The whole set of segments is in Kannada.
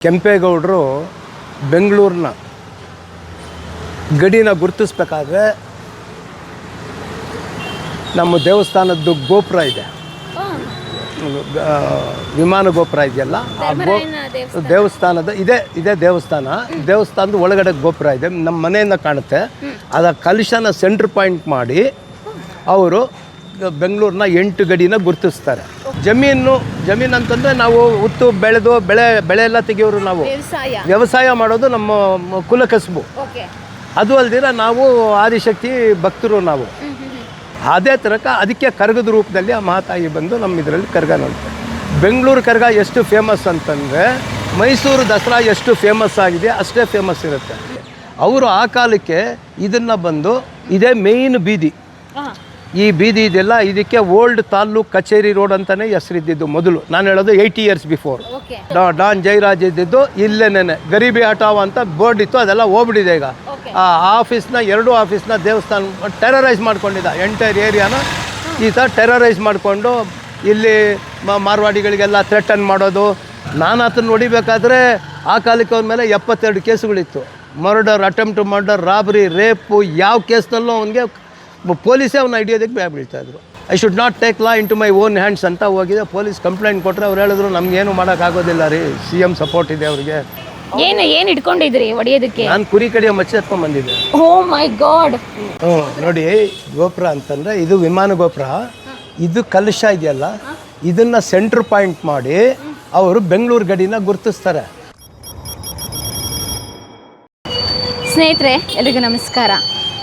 ಕೆಂಪೇಗೌಡರು ಬೆಂಗಳೂರಿನ ಗಡಿನ ಗುರುತಿಸ್ಬೇಕಾದ್ರೆ ನಮ್ಮ ದೇವಸ್ಥಾನದ್ದು ಗೋಪುರ ಇದೆ, ವಿಮಾನ ಗೋಪುರ ಇದೆಯಲ್ಲ, ಆ ದೇವಸ್ಥಾನದ ಇದೇ ದೇವಸ್ಥಾನದ ಒಳಗಡೆ ಗೋಪುರ ಇದೆ, ನಮ್ಮ ಮನೆಯಿಂದ ಕಾಣುತ್ತೆ. ಅದ ಕಲಶನ ಸೆಂಟ್ರ್ ಪಾಯಿಂಟ್ ಮಾಡಿ ಅವರು ಬೆಂಗಳೂರಿನ 8 ಗಡಿನ ಗುರುತಿಸ್ತಾರೆ. ಜಮೀನು ಅಂತಂದರೆ ನಾವು ಉತ್ತು ಬೆಳೆದು ಬೆಳೆ ಎಲ್ಲ ತೆಗಿಯೋರು, ನಾವು ವ್ಯವಸಾಯ ಮಾಡೋದು ನಮ್ಮ ಕುಲಕಸಬು. ಅದು ಅಲ್ದಿರ ನಾವು ಆದಿಶಕ್ತಿ ಭಕ್ತರು ನಾವು. ಅದೇ ತರಕ ಅದಕ್ಕೆ ಕರಗದ ರೂಪದಲ್ಲಿ ಆ ಮಹಾತಾಯಿ ಬಂದು ನಮ್ಮ ಇದರಲ್ಲಿ ಕರಗ ನೋಡ್ತಾರೆ. ಬೆಂಗಳೂರು ಕರಗ ಎಷ್ಟು ಫೇಮಸ್ ಅಂತಂದರೆ ಮೈಸೂರು ದಸರಾ ಎಷ್ಟು ಫೇಮಸ್ ಆಗಿದೆ ಅಷ್ಟೇ ಫೇಮಸ್ ಇರುತ್ತೆ. ಅವರು ಆ ಕಾಲಕ್ಕೆ ಇದನ್ನು ಬಂದು ಇದೇ ಮೇಯ್ನ್ ಬೀದಿ, ಈ ಬೀದಿ ಇದೆಲ್ಲ ಇದಕ್ಕೆ ಓಲ್ಡ್ ತಾಲ್ಲೂಕ್ ಕಚೇರಿ ರೋಡ್ ಅಂತಲೇ ಹೆಸರಿದ್ದಿದ್ದು ಮೊದಲು. ನಾನು ಹೇಳೋದು 80 years ಬಿಫೋರ್. ಡಾನ್ ಜಯರಾಜ್ ಇದ್ದಿದ್ದು ಇಲ್ಲೇನೆ. ಗರೀಬಿ ಹಟಾವ್ ಅಂತ ಬೋರ್ಡ್ ಇತ್ತು, ಅದೆಲ್ಲ ಹೋಗ್ಬಿಟ್ಟಿದೆ ಈಗ. ಆ ಆಫೀಸ್ನ 2 ಆಫೀಸ್ನ ದೇವಸ್ಥಾನ ಟೆರರೈಸ್ ಮಾಡ್ಕೊಂಡಿದ್ದ, ಎಂಟೈರ್ ಏರಿಯಾನ ಈ ಥರ ಟೆರರೈಸ್ ಮಾಡಿಕೊಂಡು ಇಲ್ಲಿ ಮಾರ್ವಾಡಿಗಳಿಗೆಲ್ಲ ಥ್ರೆಟನ್ ಮಾಡೋದು. ನಾನು ಅದನ್ನು ನೋಡಿಬೇಕಾದ್ರೆ ಆ ಕಾಲಕ್ಕೆ ಅವ್ರ ಮೇಲೆ 72 ಕೇಸುಗಳಿತ್ತು. Murder, attempt murder, robbery, rape, ಯಾವ ಕೇಸ್ನಲ್ಲೂ ಅವನಿಗೆ ಪೊಲೀಸೇ ಅವನ್ನ ಹಿಡಿಯೋದಕ್ಕೆ ಭಯ ಬೀಳ್ತಾಯಿದ್ರು. I should not take law into my own hands ಅಂತ ಹೋಗಿದೆ. ಪೊಲೀಸ್ ಕಂಪ್ಲೇಂಟ್ ಕೊಟ್ಟರೆ ಅವ್ರು ಹೇಳಿದ್ರು ನಮಗೇನು ಮಾಡೋಕ್ಕಾಗೋದಿಲ್ಲ ರೀ, CM ಸಪೋರ್ಟ್ ಇದೆ ಅವರಿಗೆ. ಏನು ಇಟ್ಕೊಂಡಿದ್ರಿ ಹೊಡೆಯೋದಕ್ಕೆ? ನಾನು ಕುರಿ ಕಡಿಯೋ ಮಚ್ಚೆ ಎತ್ಕೊಂಡು ಬಂದಿದ್ದೆ. ಓ ಮೈ ಗಾಡ್. ನೋಡಿ, ಗೋಪುರ ಅಂತಂದರೆ ಇದು ವಿಮಾನ ಗೋಪುರ. ಇದು ಕಲಶ ಇದೆಯಲ್ಲ, ಇದನ್ನು ಸೆಂಟ್ರ್ ಪಾಯಿಂಟ್ ಮಾಡಿ ಅವರು ಬೆಂಗಳೂರು ಗಡಿನ ಗುರುತಿಸ್ತಾರೆ. ಸ್ನೇಹಿತರೆ, ಎಲ್ರಿಗೂ ನಮಸ್ಕಾರ.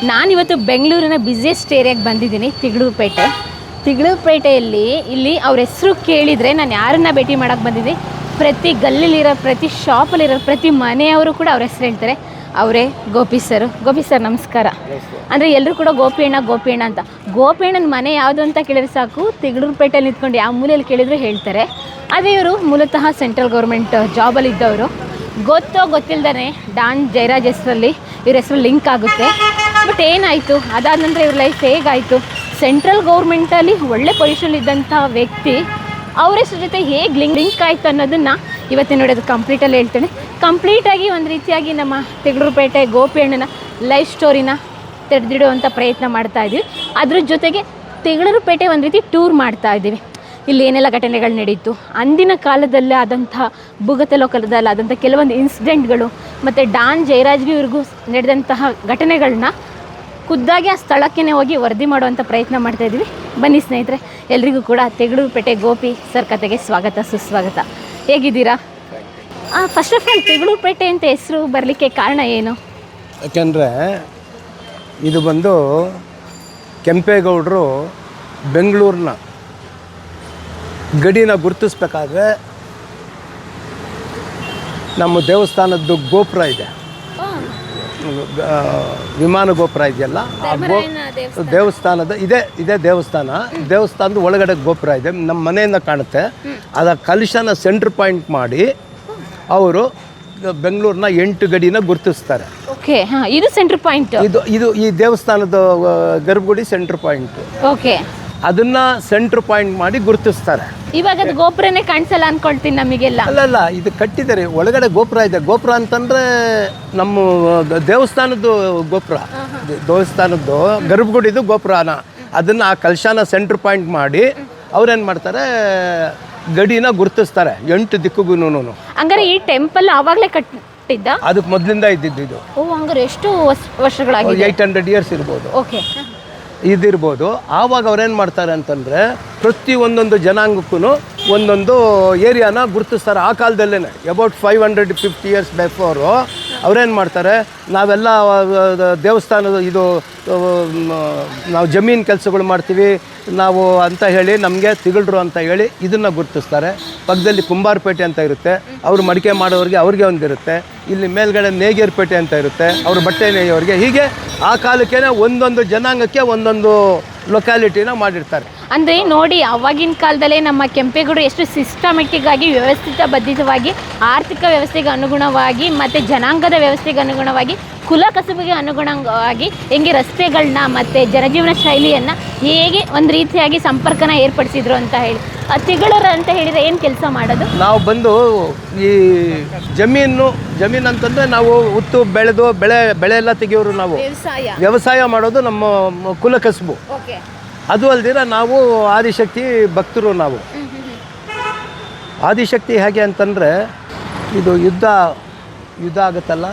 ನಾನಿವತ್ತು ಬೆಂಗಳೂರಿನ ಬ್ಯುಸಿಯೆಸ್ಟ್ ಏರಿಯಾಗೆ ಬಂದಿದ್ದೀನಿ, ತಿಗಳೂರುಪೇಟೆಯಲ್ಲಿ. ಇಲ್ಲಿ ಅವ್ರ ಹೆಸರು ಕೇಳಿದರೆ ನಾನು ಯಾರನ್ನ ಭೇಟಿ ಮಾಡೋಕ್ಕೆ ಬಂದಿದ್ದೀನಿ, ಪ್ರತಿ ಗಲ್ಲಿಲಿರೋ, ಪ್ರತಿ ಶಾಪಲ್ಲಿರೋ, ಪ್ರತಿ ಮನೆಯವರು ಕೂಡ ಅವ್ರ ಹೆಸರು ಹೇಳ್ತಾರೆ. ಅವರೇ ಗೋಪಿ ಸರ್. ನಮಸ್ಕಾರ. ಅಂದರೆ ಎಲ್ಲರೂ ಕೂಡ ಗೋಪಿ ಅಣ್ಣ ಅಂತ. ಗೋಪಿ ಅಣ್ಣನ ಮನೆ ಯಾವುದು ಅಂತ ಕೇಳಿದ್ರೆ ಸಾಕು, ತಿಗಳೂರುಪೇಟೆಯಲ್ಲಿ ನಿಂತ್ಕೊಂಡು ಯಾವ ಮೂಲೆಯಲ್ಲಿ ಕೇಳಿದ್ರು ಹೇಳ್ತಾರೆ. ಅದೇ ಇವರು ಮೂಲತಃ ಸೆಂಟ್ರಲ್ ಗೌರ್ಮೆಂಟ್ ಜಾಬಲ್ಲಿ ಇದ್ದವರು. ಗೊತ್ತಿಲ್ಲದೇ ಡಾನ್ ಜಯರಾಜ್ ಹೆಸರಲ್ಲಿ ಇವ್ರ ಹೆಸರು ಲಿಂಕ್ ಆಗುತ್ತೆ. ಬಟ್ ಏನಾಯಿತು, ಅದಾದ ನಂತರ ಇವ್ರ ಲೈಫ್ ಹೇಗಾಯಿತು, ಸೆಂಟ್ರಲ್ ಗೌರ್ಮೆಂಟಲ್ಲಿ ಒಳ್ಳೆ ಪೊಸಿಷನ್ ಇದ್ದಂಥ ವ್ಯಕ್ತಿ ಅವ್ರ ಹೆಸರು ಜೊತೆ ಹೇಗೆ ಲಿಂಕ್ ಆಯಿತು ಅನ್ನೋದನ್ನು ಇವತ್ತಿನ ನೋಡೋದು ಕಂಪ್ಲೀಟಲ್ಲಿ ಹೇಳ್ತೇನೆ. ಕಂಪ್ಲೀಟಾಗಿ ಒಂದು ರೀತಿಯಾಗಿ ನಮ್ಮ ತಿಗಳೂರುಪೇಟೆ ಗೋಪಿ ಅಣ್ಣನ ಲೈಫ್ ಸ್ಟೋರಿನ ತೆರೆದಿಡುವಂಥ ಪ್ರಯತ್ನ ಮಾಡ್ತಾಯಿದ್ವಿ. ಅದ್ರ ಜೊತೆಗೆ ತಿಗಳೂರುಪೇಟೆ ಒಂದು ರೀತಿ ಟೂರ್ ಮಾಡ್ತಾಯಿದ್ದೀವಿ. ಇಲ್ಲಿ ಏನೆಲ್ಲ ಘಟನೆಗಳು ನಡೀತು, ಅಂದಿನ ಕಾಲದಲ್ಲಿ ಆದಂಥ ಭೂಗತಲೋಕದಲ್ಲಿ ಆದಂಥ ಕೆಲವೊಂದು ಇನ್ಸಿಡೆಂಟ್ಗಳು, ಮತ್ತು ಡಾನ್ ಜಯರಾಜ್ಗೂ ಇವ್ರಿಗೂ ನಡೆದಂತಹ ಘಟನೆಗಳನ್ನ ಖುದ್ದಾಗಿ ಆ ಸ್ಥಳಕ್ಕೇ ಹೋಗಿ ವರದಿ ಮಾಡುವಂಥ ಪ್ರಯತ್ನ ಮಾಡ್ತಾಯಿದ್ವಿ. ಬನ್ನಿ ಸ್ನೇಹಿತರೆ, ಎಲ್ರಿಗೂ ಕೂಡ ತಿಗಳೂರುಪೇಟೆ ಗೋಪಿ ಸರ್ ಕತೆಗೆ ಸ್ವಾಗತ, ಸುಸ್ವಾಗತ. ಹೇಗಿದ್ದೀರಾ? ಫಸ್ಟ್ ಆಫ್ ಆಲ್ ತಿಗಳೂರುಪೇಟೆ ಅಂತ ಹೆಸರು ಬರಲಿಕ್ಕೆ ಕಾರಣ ಏನು? ಯಾಕೆಂದರೆ ಇದು ಬಂದು ಕೆಂಪೇಗೌಡರು ಬೆಂಗಳೂರಿನ ಗಡಿನ ಗುರುತಿಸ್ಬೇಕಾದ್ರೆ ನಮ್ಮ ದೇವಸ್ಥಾನದ್ದು ಗೋಪುರ ಇದೆ, ವಿಮಾನ ಗೋಪುರ ಇದೆಯಲ್ಲ, ಆ ದೇವಸ್ಥಾನದ ಇದೇ ದೇವಸ್ಥಾನದ ಒಳಗಡೆ ಗೋಪುರ ಇದೆ, ನಮ್ಮ ಮನೆಯಿಂದ ಕಾಣುತ್ತೆ. ಅದ ಕಲಶನ ಸೆಂಟ್ರ್ ಪಾಯಿಂಟ್ ಮಾಡಿ ಅವರು ಬೆಂಗಳೂರಿನ 8 ಗಡಿನ ಗುರುತಿಸ್ತಾರೆ. ಓಕೆ, ಇದು ಸೆಂಟ್ರ್ ಪಾಯಿಂಟ್. ಇದು ಈ ದೇವಸ್ಥಾನದ ಗರ್ಭಗುಡಿ ಸೆಂಟ್ರ್ ಪಾಯಿಂಟ್. ಓಕೆ, ಅದನ್ನ ಸೆಂಟ್ರ್ ಪಾಯಿಂಟ್ ಮಾಡಿ ಗುರುತಿಸ್ತಾರೆ. ಇವಾಗ ಅದು ಗೋಪುರನೇ ಕಾಣಿಸಲ್ಲ ಅನ್ಕೊಳ್ತೀನಿ ನಮಗೆಲ್ಲ. ಅಲ್ಲ, ಇದು ಕಟ್ಟಿದ್ದಾರೆ, ಒಳಗಡೆ ಗೋಪುರ ಇದೆ. ಗೋಪುರ ಅಂತಂದ್ರೆ ನಮ್ಮ ದೇವಸ್ಥಾನದ್ದು ಗೋಪುರ, ದೇವಸ್ಥಾನದ್ದು ಗರ್ಭಗುಡಿದು ಗೋಪುರನ, ಅದನ್ನ ಆ ಕಲಶನ ಸೆಂಟ್ರ್ ಪಾಯಿಂಟ್ ಮಾಡಿ ಅವ್ರೇನು ಮಾಡ್ತಾರೆ, ಗಡಿನ ಗುರುತಿಸ್ತಾರೆ 8 ದಿಕ್ಕುಗೂ. ಹಂಗಾರೆ ಈ ಟೆಂಪಲ್ ಆವಾಗಲೇ ಕಟ್ಟಿದ್ದ? ಅದಕ್ಕೆ ಮೊದಲಿಂದ ಇದ್ದಿದ್ದು ಇದು. ಓ, ಹಂಗಾರೆ ಎಷ್ಟು ವರ್ಷಗಳಾಗಿದೆ? 800 years ಇರ್ಬೋದು. ಓಕೆ, ಇದಿರ್ಬೋದು. ಆವಾಗ ಅವ್ರೇನು ಮಾಡ್ತಾರೆ ಅಂತಂದರೆ ಪ್ರತಿ ಒಂದೊಂದು ಜನಾಂಗಕ್ಕೂ ಒಂದೊಂದು ಏರಿಯಾನ ಗುರುತಿಸ್ತಾರೆ. ಆ ಕಾಲದಲ್ಲೇ ಅಬೌಟ್ 550 years ಬಿಫೋರು ಅವ್ರೇನು ಮಾಡ್ತಾರೆ, ನಾವೆಲ್ಲ ದೇವಸ್ಥಾನದ ಇದು ನಾವು ಜಮೀನು ಕೆಲಸಗಳು ಮಾಡ್ತೀವಿ ನಾವು ಅಂತ ಹೇಳಿ ನಮಗೆ ತಿಗಳರು ಅಂತ ಹೇಳಿ ಇದನ್ನು ಗುರುತಿಸ್ತಾರೆ. ಪಕ್ಕದಲ್ಲಿ ಕುಂಬಾರಪೇಟೆ ಅಂತ ಇರುತ್ತೆ, ಅವರು ಮಡಿಕೆ ಮಾಡೋರಿಗೆ ಅವ್ರಿಗೆ ಒಂದಿರುತ್ತೆ. ಇಲ್ಲಿ ಮೇಲ್ಗಡೆ ನೇಗೇರ್ಪೇಟೆ ಅಂತ ಇರುತ್ತೆ, ಅವರು ಬಟ್ಟೆ ನೇಯೋರಿಗೆ. ಹೀಗೆ ಆ ಕಾಲಕ್ಕೇ ಒಂದೊಂದು ಜನಾಂಗಕ್ಕೆ ಒಂದೊಂದು ಲೊಕ್ಯಾಲಿಟಿನ ಮಾಡಿರ್ತಾರೆ. ಅಂದರೆ ನೋಡಿ ಅವಾಗಿನ ಕಾಲದಲ್ಲೇ ನಮ್ಮ ಕೆಂಪೇಗೌಡರು ಎಷ್ಟು ಸಿಸ್ಟಮೆಟಿಕ್ ಆಗಿ ವ್ಯವಸ್ಥಿತ ಬದ್ಧಿತವಾಗಿ ಆರ್ಥಿಕ ವ್ಯವಸ್ಥೆಗೆ ಅನುಗುಣವಾಗಿ ಮತ್ತು ಜನಾಂಗದ ವ್ಯವಸ್ಥೆಗೆ ಅನುಗುಣವಾಗಿ ಕುಲ ಕಸುಬಿಗೆ ಅನುಗುಣವಾಗಿ ಹೆಂಗೆ ರಸ್ತೆಗಳನ್ನ ಮತ್ತು ಜನಜೀವನ ಶೈಲಿಯನ್ನು ಹೇಗೆ ಒಂದು ರೀತಿಯಾಗಿ ಸಂಪರ್ಕನ ಏರ್ಪಡಿಸಿದ್ರು ಅಂತ ಹೇಳಿ ತಿಗಳರು ಅಂತ ಹೇಳಿದರೆ ಏನು ಕೆಲಸ ಮಾಡೋದು? ನಾವು ಬಂದು ಈ ಜಮೀನು ಅಂತಂದರೆ ನಾವು ಉತ್ತು ಬೆಳೆದು ಬೆಳೆ ಎಲ್ಲ ತೆಗಿಯೋರು ನಾವು. ವ್ಯವಸಾಯ ಮಾಡೋದು ನಮ್ಮ ಕುಲ ಕಸುಬು. ಅದು ಅಲ್ದಿರ ನಾವು ಆದಿಶಕ್ತಿ ಭಕ್ತರು. ನಾವು ಆದಿಶಕ್ತಿ ಹೇಗೆ ಅಂತಂದರೆ ಇದು ಯುದ್ಧ ಆಗುತ್ತಲ್ಲ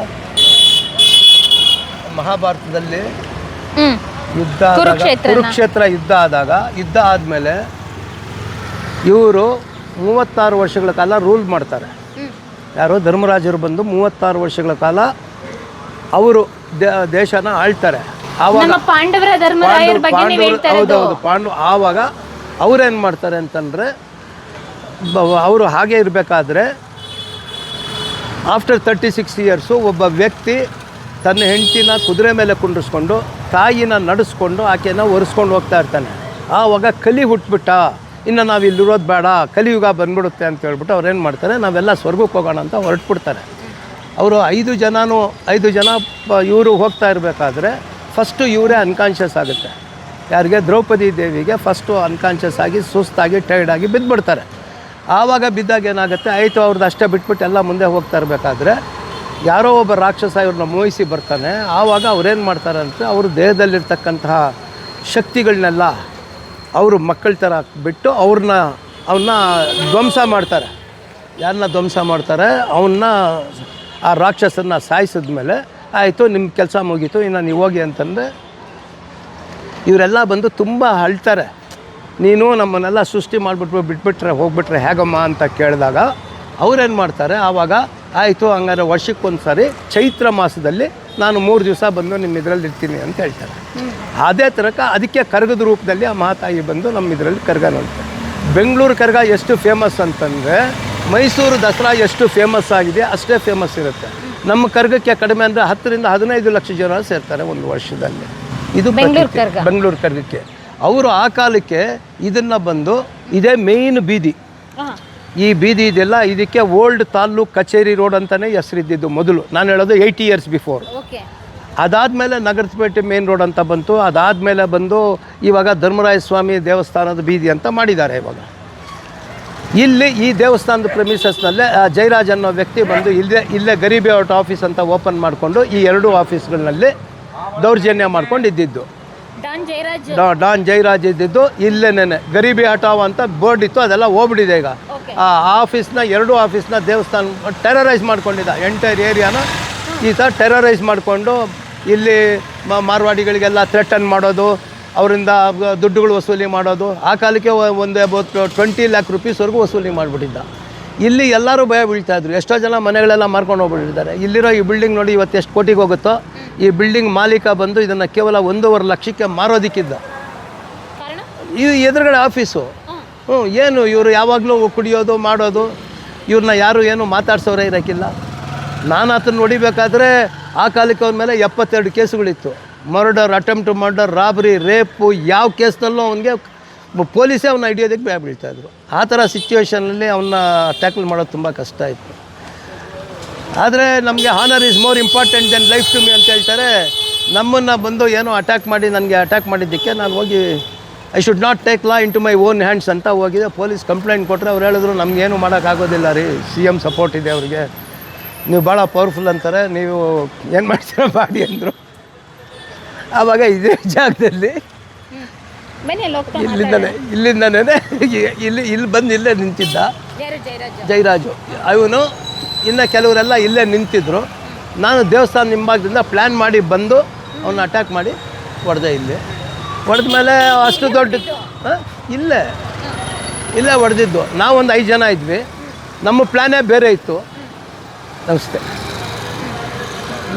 ಮಹಾಭಾರತದಲ್ಲಿ ಯುದ್ಧ ಕುರುಕ್ಷೇತ್ರ ಯುದ್ಧ ಆದಮೇಲೆ ಇವರು 36 ವರ್ಷಗಳ ಕಾಲ ರೂಲ್ ಮಾಡ್ತಾರೆ. ಯಾರೋ ಧರ್ಮರಾಜರು ಬಂದು 36 ವರ್ಷಗಳ ಕಾಲ ಅವರು ದೇಶನ ಆಳ್ತಾರೆ. ಆವಾಗ ಆವಾಗ ಅವ್ರೇನು ಮಾಡ್ತಾರೆ ಅಂತಂದರೆ ಅವರು ಹಾಗೆ ಇರಬೇಕಾದ್ರೆ ಆಫ್ಟರ್ 36 ಇಯರ್ಸು ಒಬ್ಬ ವ್ಯಕ್ತಿ ತನ್ನ ಹೆಂಡತಿನ ಕುದುರೆ ಮೇಲೆ ಕುಂಡ್ರಿಸ್ಕೊಂಡು ತಾಯಿನ ನಡೆಸ್ಕೊಂಡು ಆಕೆನ ಒರೆಸ್ಕೊಂಡು ಹೋಗ್ತಾ ಇರ್ತಾನೆ. ಆವಾಗ ಕಲಿ ಹುಟ್ಬಿಟ್ಟ, ಇನ್ನು ನಾವು ಇಲ್ಲಿರೋದು ಬೇಡ, ಕಲಿಯುಗ ಬಂದ್ಬಿಡುತ್ತೆ ಅಂತ ಹೇಳ್ಬಿಟ್ಟು ಅವ್ರೇನು ಮಾಡ್ತಾರೆ, ನಾವೆಲ್ಲ ಸ್ವರ್ಗಕ್ಕೆ ಹೋಗೋಣ ಅಂತ ಹೊರಟ್ಬಿಡ್ತಾರೆ. ಅವರು 5 ಜನ ಇವರು ಹೋಗ್ತಾ ಇರಬೇಕಾದ್ರೆ ಫಸ್ಟು ಇವರೇ ಅನ್ಕಾನ್ಷಿಯಸ್ ಆಗುತ್ತೆ. ಯಾರಿಗೆ? ದ್ರೌಪದಿ ದೇವಿಗೆ ಫಸ್ಟು ಅನ್ಕಾನ್ಷಿಯಸ್ ಆಗಿ ಸುಸ್ತಾಗಿ ಟೈರ್ಡಾಗಿ ಬಿದ್ದುಬಿಡ್ತಾರೆ. ಆವಾಗ ಬಿದ್ದಾಗ ಏನಾಗುತ್ತೆ, ಆಯಿತು ಅವ್ರದ್ದು ಅಷ್ಟೇ ಬಿಟ್ಬಿಟ್ಟು ಎಲ್ಲ ಮುಂದೆ ಹೋಗ್ತಾ ಇರಬೇಕಾದ್ರೆ ಯಾರೋ ಒಬ್ಬ ರಾಕ್ಷಸ ಇವ್ರನ್ನ ಮೋಹಿಸಿ ಬರ್ತಾನೆ. ಆವಾಗ ಅವ್ರೇನು ಮಾಡ್ತಾರೆ ಅಂತ ಅವ್ರ ದೇಹದಲ್ಲಿರ್ತಕ್ಕಂತಹ ಶಕ್ತಿಗಳನ್ನೆಲ್ಲ ಅವರು ಮಕ್ಕಳ ಥರ ಬಿಟ್ಟು ಅವನ್ನ ಧ್ವಂಸ ಮಾಡ್ತಾರೆ. ಯಾರನ್ನ ಧ್ವಂಸ ಮಾಡ್ತಾರೆ? ಆ ರಾಕ್ಷಸನ್ನ ಸಾಯಿಸಿದ್ಮೇಲೆ ಆಯಿತು ನಿಮ್ಮ ಕೆಲಸ ಮುಗೀತು, ಇನ್ನು ನೀವು ಹೋಗಿ ಅಂತಂದರೆ ಇವರೆಲ್ಲ ಬಂದು ತುಂಬ ಅಳ್ತಾರೆ. ನೀನು ನಮ್ಮನ್ನೆಲ್ಲ ಸೃಷ್ಟಿ ಮಾಡಿಬಿಟ್ರೆ ಹೋಗ್ಬಿಟ್ರೆ ಹೇಗಮ್ಮ ಅಂತ ಕೇಳಿದಾಗ ಅವ್ರೇನು ಮಾಡ್ತಾರೆ, ಆವಾಗ ಆಯಿತು ಹಂಗಾರೆ ವರ್ಷಕ್ಕೊಂದು ಸಾರಿ ಚೈತ್ರ ಮಾಸದಲ್ಲಿ ನಾನು 3 ದಿವಸ ಬಂದು ನಿಮ್ಮ ಇದರಲ್ಲಿ ಇರ್ತೀನಿ ಅಂತ ಹೇಳ್ತಾರೆ. ಅದೇ ತನಕ ಅದಕ್ಕೆ ಕರ್ಗದ ರೂಪದಲ್ಲಿ ಆ ಮಹಾತಾಯಿ ಬಂದು ನಮ್ಮ ಇದರಲ್ಲಿ ಕರ್ಗ ನೋಡ್ತಾರೆ. ಬೆಂಗಳೂರು ಕರ್ಗ ಎಷ್ಟು ಫೇಮಸ್ ಅಂತಂದರೆ ಮೈಸೂರು ದಸರಾ ಎಷ್ಟು ಫೇಮಸ್ ಆಗಿದೆ ಅಷ್ಟೇ ಫೇಮಸ್ ಇರುತ್ತೆ. ನಮ್ಮ ಕರ್ಗಕ್ಕೆ ಕಡಿಮೆ ಅಂದರೆ 10 ರಿಂದ 15 ಲಕ್ಷ ಜನ ಸೇರ್ತಾರೆ ಒಂದು ವರ್ಷದಲ್ಲಿ. ಇದು ಬೆಂಗಳೂರು ಕರ್ಗಕ್ಕೆ. ಅವರು ಆ ಕಾಲಕ್ಕೆ ಇದನ್ನು ಬಂದು ಇದೇ ಮೇಯ್ನ್ ಬೀದಿ. ಈ ಬೀದಿ ಇದೆಲ್ಲ ಇದಕ್ಕೆ ಓಲ್ಡ್ ತಾಲ್ಲೂಕು ಕಚೇರಿ ರೋಡ್ ಅಂತಲೇ ಹೆಸರಿದ್ದಿದ್ದು ಮೊದಲು. ನಾನು ಹೇಳೋದು 80 ಇಯರ್ಸ್ ಬಿಫೋರ್. ಅದಾದಮೇಲೆ ನಗರಪೇಟೆ ಮೇನ್ ರೋಡ್ ಅಂತ ಬಂತು. ಅದಾದಮೇಲೆ ಬಂದು ಇವಾಗ ಧರ್ಮರಾಯ ಸ್ವಾಮಿ ದೇವಸ್ಥಾನದ ಬೀದಿ ಅಂತ ಮಾಡಿದ್ದಾರೆ. ಇವಾಗ ಇಲ್ಲಿ ಈ ದೇವಸ್ಥಾನದ ಪ್ರೆಮಿಸಸ್ನಲ್ಲೇ ಜಯರಾಜ್ ಅನ್ನೋ ವ್ಯಕ್ತಿ ಬಂದು ಇಲ್ಲೇ ಗರೀಬಿ ಔಟ್ ಆಫೀಸ್ ಅಂತ ಓಪನ್ ಮಾಡಿಕೊಂಡು ಈ 2 ಆಫೀಸ್ಗಳಲ್ಲಿ ದೌರ್ಜನ್ಯ ಮಾಡ್ಕೊಂಡು ಇದ್ದಿದ್ದು. ಡಾನ್ ಜಯರಾಜ್ ಇದ್ದಿದ್ದು ಇಲ್ಲೇನೆ. ಗರೀಬಿ ಹಟಾವ್ ಅಂತ ಬೋರ್ಡ್ ಇತ್ತು, ಅದೆಲ್ಲ ಹೋಗ್ಬಿಟ್ಟಿದೆ ಈಗ. ಆ ಆಫೀಸ್ನ 2 ಆಫೀಸ್ನ ದೇವಸ್ಥಾನ ಟೆರರೈಸ್ ಮಾಡ್ಕೊಂಡಿದ್ದ. ಎಂಟೈರ್ ಏರಿಯಾನ ಈ ಥರ ಟೆರರೈಸ್ ಮಾಡಿಕೊಂಡು ಇಲ್ಲಿ ಮಾರ್ವಾಡಿಗಳಿಗೆಲ್ಲ ಥ್ರೆಟನ್ ಮಾಡೋದು, ಅವರಿಂದ ದುಡ್ಡುಗಳು ವಸೂಲಿ ಮಾಡೋದು. ಆ ಕಾಲಕ್ಕೆ ಒಂದು 20 ಲ್ಯಾಕ್ ರುಪೀಸ್ವರೆಗೂ ವಸೂಲಿ ಮಾಡಿಬಿಟ್ಟಿದ್ದ. ಇಲ್ಲಿ ಎಲ್ಲರೂ ಭಯ ಬೀಳ್ತಾಯಿದ್ರು. ಎಷ್ಟೋ ಜನ ಮನೆಗಳೆಲ್ಲ ಮಾರ್ಕೊಂಡು ಹೋಗ್ಬಿಟ್ಟಿದ್ದಾರೆ. ಇಲ್ಲಿರೋ ಈ ಬಿಲ್ಡಿಂಗ್ ನೋಡಿ ಇವತ್ತು ಎಷ್ಟು ಕೋಟಿಗೆ ಹೋಗುತ್ತೋ. ಈ ಬಿಲ್ಡಿಂಗ್ ಮಾಲೀಕ ಬಂದು ಇದನ್ನು ಕೇವಲ 1.5 ಲಕ್ಷಕ್ಕೆ ಮಾರೋದಕ್ಕಿದ್ದ. ಇದು ಎದುರುಗಡೆ ಆಫೀಸು. ಏನು ಇವರು ಯಾವಾಗಲೂ ಕುಡಿಯೋದು ಮಾಡೋದು, ಇವ್ರನ್ನ ಯಾರು ಏನು ಮಾತಾಡ್ಸೋರೇ ಇರೋಕ್ಕಿಲ್ಲ. ನಾನು ಆತನ ನೋಡಿಬೇಕಾದ್ರೆ ಆ ಕಾಲಕ್ಕೆ ಅವ್ರ ಮೇಲೆ 72 ಕೇಸುಗಳಿತ್ತು. Murder, attempt murder, robbery, rape, ಯಾವ ಕೇಸ್ನಲ್ಲೂ ಅವನಿಗೆ ಪೊಲೀಸೇ ಅವನ್ನ ಹಿಡಿಯೋದಕ್ಕೆ ಭಯ ಬೀಳ್ತಾಯಿದ್ರು. ಆ ಥರ ಸಿಚುವೇಷನಲ್ಲಿ ಅವನ್ನ ಟ್ಯಾಕಲ್ ಮಾಡೋದು ತುಂಬ ಕಷ್ಟ ಇತ್ತು. ಆದರೆ ನಮಗೆ honour is more important than life to me ಅಂತ ಹೇಳ್ತಾರೆ. ನಮ್ಮನ್ನು ಬಂದು ಏನೋ ಅಟ್ಯಾಕ್ ಮಾಡಿದ್ದಕ್ಕೆ ನಾನು ಹೋಗಿ I should not take law into my own hands ಅಂತ ಹೋಗಿದೆ. ಪೊಲೀಸ್ ಕಂಪ್ಲೇಂಟ್ ಕೊಟ್ಟರೆ ಅವ್ರು ಹೇಳಿದ್ರು ನಮಗೇನು ಮಾಡೋಕ್ಕಾಗೋದಿಲ್ಲ ರೀ, CM ಸಪೋರ್ಟ್ ಇದೆ ಅವ್ರಿಗೆ, ನೀವು ಭಾಳ ಪವರ್ಫುಲ್ ಅಂತಾರೆ, ನೀವು ಏನು ಮಾಡ್ತೀರ ಮಾಡಿ ಅಂದರು. ಆವಾಗ ಇದೇ ಜಾಗದಲ್ಲಿ ಇಲ್ಲಿಂದನೇ ಇಲ್ಲಿ ಬಂದು ಇಲ್ಲೇ ನಿಂತಿದ್ದ ಜಯರಾಜು. ಅವನು ಇನ್ನು ಕೆಲವರೆಲ್ಲ ಇಲ್ಲೇ ನಿಂತಿದ್ದರು. ನಾನು ದೇವಸ್ಥಾನ ಹಿಂಭಾಗದಿಂದ ಪ್ಲ್ಯಾನ್ ಮಾಡಿ ಬಂದು ಅವನ್ನ ಅಟ್ಯಾಕ್ ಮಾಡಿ ಹೊಡೆದೆ. ಇಲ್ಲಿ ಹೊಡೆದ ಮೇಲೆ ಅಷ್ಟು ದೊಡ್ಡ ಇಲ್ಲೇ ಹೊಡೆದಿದ್ದು. ನಾವೊಂದು 5 ಜನ ಇದ್ವಿ. ನಮ್ಮ ಪ್ಲ್ಯಾನೇ ಬೇರೆ ಇತ್ತು. ನಮಸ್ತೆ.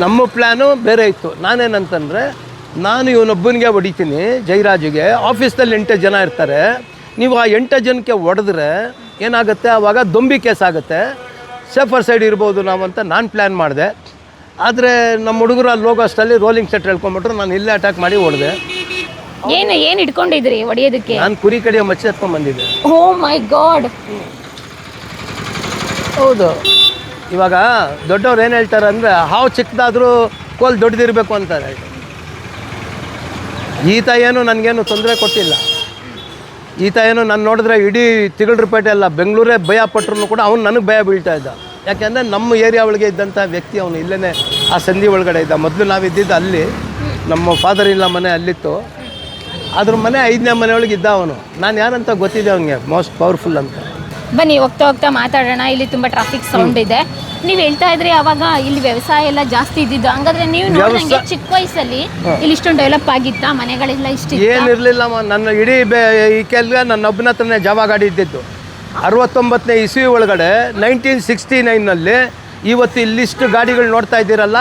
ನಮ್ಮ ಪ್ಲ್ಯಾನು ಬೇರೆ ಇತ್ತು. ನಾನೇನಂತಂದರೆ ನಾನು ಇವನೊಬ್ಬನಿಗೆ ಹೊಡಿತೀನಿ ಜಯರಾಜಿಗೆ. ಆಫೀಸ್ನಲ್ಲಿ 8 ಜನ ಇರ್ತಾರೆ. ನೀವು ಆ 8 ಜನಕ್ಕೆ ಹೊಡೆದ್ರೆ ಏನಾಗುತ್ತೆ, ಆವಾಗ ದೊಂಬಿ ಕೇಸ್ ಆಗುತ್ತೆ, ಸೇಫರ್ ಸೈಡ್ ಇರ್ಬೋದು ನಾವಂತ ನಾನು ಪ್ಲ್ಯಾನ್ ಮಾಡಿದೆ. ಆದರೆ ನಮ್ಮ ಹುಡುಗರು ಅಲ್ಲಿ ಹೋಗೋ ಅಷ್ಟರಲ್ಲಿ ರೋಲಿಂಗ್ ಸೆಟ್ ಹೇಳ್ಕೊಂಬಿಟ್ರು. ನಾನು ಇಲ್ಲೇ ಅಟ್ಯಾಕ್ ಮಾಡಿ ಹೊಡೆದೆ. ಏನು ಇಟ್ಕೊಂಡಿದ್ರಿ ಹೊಡಿಯೋದಕ್ಕೆ? ನಾನು ಕುರಿ ಕಡಿಯೋ ಮಚ್ಚ ಎತ್ಕೊಂಡ್ ಬಂದಿದ್ದೆ. ಓ ಮೈ ಗಾಡ್. ಹೌದು. ಇವಾಗ ದೊಡ್ಡವ್ರು ಏನು ಹೇಳ್ತಾರೆ ಅಂದರೆ ಹಾವು ಚಿಕ್ಕದಾದರೂ ಕೋಲ್ ದೊಡ್ಡದಿರಬೇಕು ಅಂತಾರೆ. ಈತ ಏನು ನನಗೇನು ತೊಂದರೆ ಕೊಟ್ಟಿಲ್ಲ. ಈತ ಏನು ನಾನು ನೋಡಿದ್ರೆ ಇಡೀ ತಿಗಳರಪೇಟೆ ಎಲ್ಲ ಬೆಂಗಳೂರೇ ಭಯ ಪಟ್ಟರು ಕೂಡ ಅವ್ನು ನನಗೆ ಭಯ ಬೀಳ್ತಾ ಇದ್ದ. ಯಾಕೆಂದರೆ ನಮ್ಮ ಏರಿಯಾ ಒಳಗೆ ಇದ್ದಂಥ ವ್ಯಕ್ತಿ ಅವನು. ಇಲ್ಲೇ ಆ ಸಂಧಿ ಒಳಗಡೆ ಇದ್ದ. ಮೊದಲು ನಾವಿದ್ದಿದ್ದು ಅಲ್ಲಿ, ನಮ್ಮ ಫಾದರ್ ಇಲ್ಲ ಮನೆ ಅಲ್ಲಿತ್ತು. ಅದ್ರ ಮನೆ 5ನೇ ಮನೆಯೊಳಗೆ ಇದ್ದ ಅವನು. ನಾನು ಯಾರಂತ ಗೊತ್ತಿದೆ ಅವನಿಗೆ, ಮೋಸ್ಟ್ ಪವರ್ಫುಲ್ ಅಂತ. ಬನ್ನಿ ಹೋಗ್ತಾ ಹೋಗ್ತಾ ಮಾತಾಡೋಣ. ಇಲ್ಲಿ ತುಂಬ ಟ್ರಾಫಿಕ್ ಸೌಂಡ್ ಇದೆ. ನೀವು ಹೇಳ್ತಾ ಇದ್ರಿ ಅವಾಗ ಇಲ್ಲಿ ವ್ಯವಸಾಯ ಎಲ್ಲ ಜಾಸ್ತಿ ಇದ್ದಿದ್ದು. ಹಂಗಾದ್ರೆ ನೀವು ನೋಡಿದಂಗೆ ಚಿಕ್ಕ ವಯಸ್ಸಲ್ಲಿ ಇಲ್ಲಿ ಇಷ್ಟೊಂದು ಡೆವಲಪ್ ಆಗಿತ್ತಾ? ಮನೆಗಳೆಲ್ಲ ಇಷ್ಟ ಏನಿರಲಿಲ್ಲಮ್ಮ. ನನ್ನ ಇಡೀ ಈ ಕೆಲ್ಗೆ ನನ್ನ ಒಬ್ಬನ ಹತ್ರನೇ ಜಾವ ಗಾಡಿ ಇದ್ದಿದ್ದು. 69ನೇ ಇಸ್ವಿ ಒಳಗಡೆ 1969ನಲ್ಲಿ ಇವತ್ತು ಇಲ್ಲಿಷ್ಟು ಗಾಡಿಗಳು ನೋಡ್ತಾ ಇದ್ದೀರಲ್ಲ,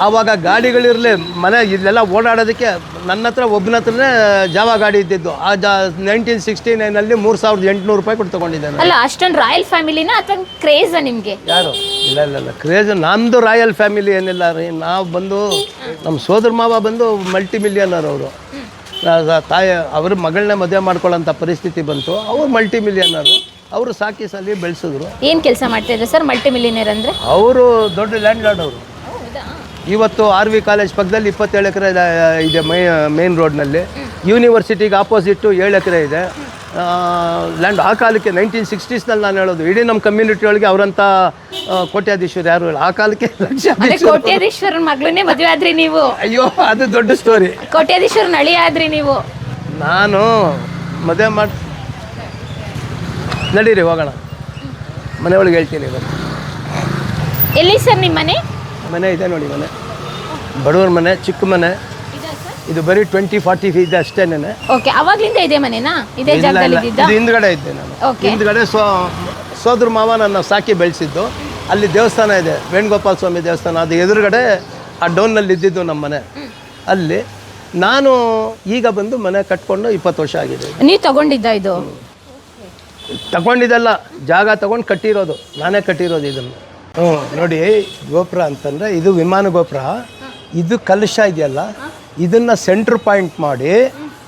ಆವಾಗ ಗಾಡಿಗಳಿರಲಿ ಮನೆ ಇಲ್ಲೆಲ್ಲ ಓಡಾಡೋದಕ್ಕೆ ನನ್ನ ಹತ್ರ ಒಬ್ಬನ ಹತ್ರನೇ ಜಾವ ಗಾಡಿ ಇದ್ದಿದ್ದು. ಆ 1969ನಲ್ಲಿ 3800 ರೂಪಾಯಿ ಕೊಟ್ಟು ತೊಗೊಂಡಿದ್ದೇನೆ. ಅಲ್ಲ, ಅಷ್ಟೊಂದು ರಾಯಲ್ ಫ್ಯಾಮಿಲಿನ ಅಥವಾ ಕ್ರೇಜ ನಿಮಗೆ? ಯಾರು? ಇಲ್ಲ ಕ್ರೇಜ್. ನಮ್ಮದು ರಾಯಲ್ ಫ್ಯಾಮಿಲಿ ಏನಿಲ್ಲ ರೀ. ನಾವು ಬಂದು ನಮ್ಮ ಸೋದರ ಮಾವ ಬಂದು ಮಲ್ಟಿ ಮಿಲಿಯನರ್ ಅವರು. ತಾಯಿ ಅವ್ರ ಮಗಳನ್ನೇ ಮದುವೆ ಮಾಡ್ಕೊಳ್ಳೋಂಥ ಪರಿಸ್ಥಿತಿ ಬಂತು. ಅವ್ರು ಮಲ್ಟಿ ಮಿಲಿಯನರು. ಅವರು ಸಾಕಿ ಸಾಲಿ ಬೆಳೆಸಿದ್ರು. ಏನು ಕೆಲಸ ಮಾಡ್ತಿದ್ರು ಸರ್ ಮಲ್ಟಿ ಮಿಲಿಯನರ್ ಅಂದರೆ? ಅವರು ದೊಡ್ಡ ಲ್ಯಾಂಡ್ ಲಾರ್ಡ್ ಅವರು. ಇವತ್ತು RV ಕಾಲೇಜ್ ಪಕ್ಕದಲ್ಲಿ 27 ಎಕರೆ ಇದೆ ಮೇನ್ ರೋಡ್ನಲ್ಲಿ. ಯೂನಿವರ್ಸಿಟಿಗೆ ಆಪೋಸಿಟ್ಟು 7 ಎಕರೆ ಇದೆ ಲ್ಯಾಂಡ್. ಆ ಕಾಲಕ್ಕೆ 1960ಸ್ನಲ್ಲಿ ನಾನು ಹೇಳೋದು, ಇಡೀ ನಮ್ಮ ಕಮ್ಯುನಿಟಿ ಒಳಗೆ ಅವರಂಥ ಕೋಟ್ಯಾಧೀಶ್ವರ ಯಾರು ಇಲ್ಲ. ಆ ಕಾಲಕ್ಕೆ ಕೋಟ್ಯಾಧೀಶ್ವರನ ಮಗಳನ್ನೇ ಮದುವೆ ಆದ್ರಿ ನೀವು? ಅಯ್ಯೋ, ಅದು ದೊಡ್ಡ ಸ್ಟೋರಿ. ಕೋಟ್ಯಾಧೀಶ್ವರನ ಅಳಿ ಆದ್ರಿ ನೀವು? ನಾನು ಮದುವೆ ಮಾಡಿ ನಡೀರಿ ಹೋಗೋಣ. ಮನೆ ಒಳಗೆ ಹೇಳ್ತೀನಿ. ಇವಾಗ ಎಲ್ಲಿ ಸರ್ ನಿಮ್ಮ ಮನೆ? ಮನೆ ಇದೆ ನೋಡಿ, ಮನೆ ಬಡವ್ರ ಮನೆ, ಚಿಕ್ಕ ಮನೆ. ಇದು ಬರೀ 20-40 ಫೀಟ್ ಇದೆ ಅಷ್ಟೇನೆ. ಓಕೆ, ಅವಾಗ್ಲಿಂದ ಇದೆ ಮನೆನಾ? ಇದೇ ಜಾಗದಲ್ಲಿ ಇದ್ದಿದ್ದಾ? ಇದು ಹಿಂದ್ಗಡೆ ಇದ್ದೆ ನಾನು. ಹಿಂದ್ಗಡೆ ಸೋದರ ಮಾವ ನನ್ನ ಸಾಕಿ ಬೆಳೆಸಿದ್ದು. ಅಲ್ಲಿ ದೇವಸ್ಥಾನ ಇದೆ, ವೇಣುಗೋಪಾಲ ಸ್ವಾಮಿ ದೇವಸ್ಥಾನ. ಅದು ಎದುರುಗಡೆ ಆ ಡೌನ್ನಲ್ಲಿ ಇದ್ದಿದ್ದು ನಮ್ಮ ಮನೆ. ಅಲ್ಲಿ ನಾನು ಈಗ ಬಂದು ಮನೆ ಕಟ್ಕೊಂಡು 20 ವರ್ಷ ಆಗಿದೆ. ನೀವು ತಗೊಂಡಿದ್ದ? ಇದು ತಗೊಂಡಿದ್ದಲ್ಲ, ಜಾಗ ತಗೊಂಡು ಕಟ್ಟಿರೋದು. ನಾನೇ ಕಟ್ಟಿರೋದು ಇದನ್ನು. ನೋಡಿ, ಗೋಪುರ ಅಂತಂದರೆ ಇದು ವಿಮಾನ ಗೋಪುರ. ಇದು ಕಲಶ ಇದೆಯಲ್ಲ, ಇದನ್ನು ಸೆಂಟ್ರ್ ಪಾಯಿಂಟ್ ಮಾಡಿ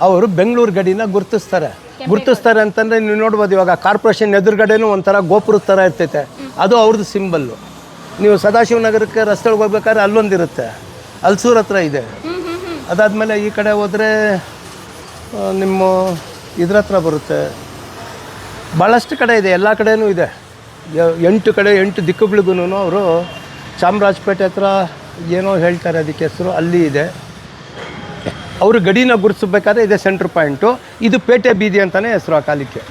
ಅವರು ಬೆಂಗಳೂರು ಗಡಿನ ಗುರುತಿಸ್ತಾರೆ ಅಂತಂದರೆ ನೀವು ನೋಡ್ಬೋದು. ಇವಾಗ ಕಾರ್ಪೊರೇಷನ್ ಎದುರುಗಡೆನೂ ಒಂಥರ ಗೋಪುರದ ಥರ ಇರ್ತೈತೆ, ಅದು ಅವ್ರದ್ದು ಸಿಂಬಲ್ಲು. ನೀವು ಸದಾಶಿವನಗರಕ್ಕೆ ರಸ್ತೆ ಒಳಗೆ ಹೋಗ್ಬೇಕಾದ್ರೆ ಅಲ್ಲೊಂದಿರುತ್ತೆ, ಅಲ್ಸೂರ್ ಹತ್ರ ಇದೆ. ಅದಾದಮೇಲೆ ಈ ಕಡೆ ಹೋದರೆ ನಿಮ್ಮ ಇದ್ರ ಹತ್ರ ಬರುತ್ತೆ. ಭಾಳಷ್ಟು ಕಡೆ ಇದೆ, ಎಲ್ಲ ಕಡೆಯೂ ಇದೆ. 8 ದಿಕ್ಕುಗಳಿಗೂ ಅವರು ಚಾಮರಾಜಪೇಟೆ ಹತ್ರ ಏನೋ ಹೇಳ್ತಾರೆ ಅದಕ್ಕೆ ಹೆಸರು, ಅಲ್ಲಿ ಇದೆ. ಅವರು ಗಡಿನ ಗುರುತಿಸ್ಬೇಕಾದ್ರೆ ಇದೆ ಸೆಂಟ್ರ್ ಪಾಯಿಂಟು. ಇದು ಪೇಟೆ ಬೀದಿ ಅಂತಲೇ ಹೆಸರು ಆ ಕಾಲಕ್ಕೆ.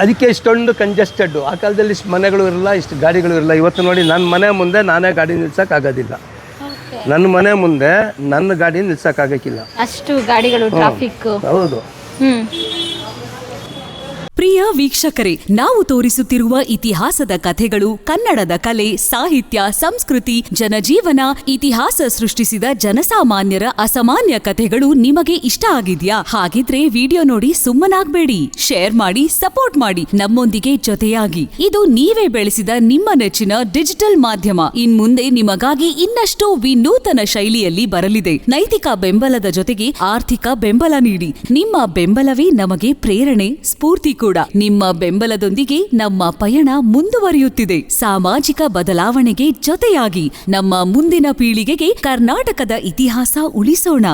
ಅದಕ್ಕೆ ಇಷ್ಟೊಂದು ಕಂಜೆಸ್ಟೆಡ್ಡು. ಆ ಕಾಲದಲ್ಲಿ ಇಷ್ಟು ಮನೆಗಳು ಇರಲ್ಲ, ಇಷ್ಟು ಗಾಡಿಗಳು ಇರಲ್ಲ. ಇವತ್ತು ನೋಡಿ, ನನ್ನ ಮನೆ ಮುಂದೆ ನಾನೇ ಗಾಡಿ ನಿಲ್ಸೋಕ್ಕಾಗೋದಿಲ್ಲ. ನನ್ನ ಮನೆ ಮುಂದೆ ನನ್ನ ಗಾಡಿ ನಿಲ್ಸೋಕ್ಕಾಗಕ್ಕಿಲ್ಲ, ಅಷ್ಟು ಗಾಡಿಗಳು, ಟ್ರಾಫಿಕ್. ಹೌದು. ಪ್ರಿಯ ವೀಕ್ಷಕರೇ, ನಾವು ತೋರಿಸುತ್ತಿರುವ ಇತಿಹಾಸದ ಕಥೆಗಳು ಕನ್ನಡದ ಕಲೆ, ಸಾಹಿತ್ಯ, ಸಂಸ್ಕೃತಿ, ಜನಜೀವನ, ಇತಿಹಾಸ ಸೃಷ್ಟಿಸಿದ ಜನಸಾಮಾನ್ಯರ ಅಸಾಮಾನ್ಯ ಕಥೆಗಳು ನಿಮಗೆ ಇಷ್ಟ ಆಗಿದ್ಯಾ? ಹಾಗಿದ್ರೆ ವಿಡಿಯೋ ನೋಡಿ ಸುಮ್ಮನಾಗ್ಬೇಡಿ, ಶೇರ್ ಮಾಡಿ, ಸಪೋರ್ಟ್ ಮಾಡಿ, ನಮ್ಮೊಂದಿಗೆ ಜೊತೆಯಾಗಿ. ಇದು ನೀವೇ ಬೆಳೆಸಿದ ನಿಮ್ಮ ನೆಚ್ಚಿನ ಡಿಜಿಟಲ್ ಮಾಧ್ಯಮ. ಇನ್ಮುಂದೆ ನಿಮಗಾಗಿ ಇನ್ನಷ್ಟು ವಿನೂತನ ಶೈಲಿಯಲ್ಲಿ ಬರಲಿದೆ. ನೈತಿಕ ಬೆಂಬಲದ ಜೊತೆಗೆ ಆರ್ಥಿಕ ಬೆಂಬಲ ನೀಡಿ. ನಿಮ್ಮ ಬೆಂಬಲವೇ ನಮಗೆ ಪ್ರೇರಣೆ, ಸ್ಫೂರ್ತಿ ಕೂಡ. ನಿಮ್ಮ ಬೆಂಬಲದೊಂದಿಗೆ ನಮ್ಮ ಪಯಣ ಮುಂದುವರಿಯುತ್ತಿದೆ. ಸಾಮಾಜಿಕ ಬದಲಾವಣೆಗೆ ಜೊತೆಯಾಗಿ ನಮ್ಮ ಮುಂದಿನ ಪೀಳಿಗೆಗೆ ಕರ್ನಾಟಕದ ಇತಿಹಾಸ ಉಳಿಸೋಣ.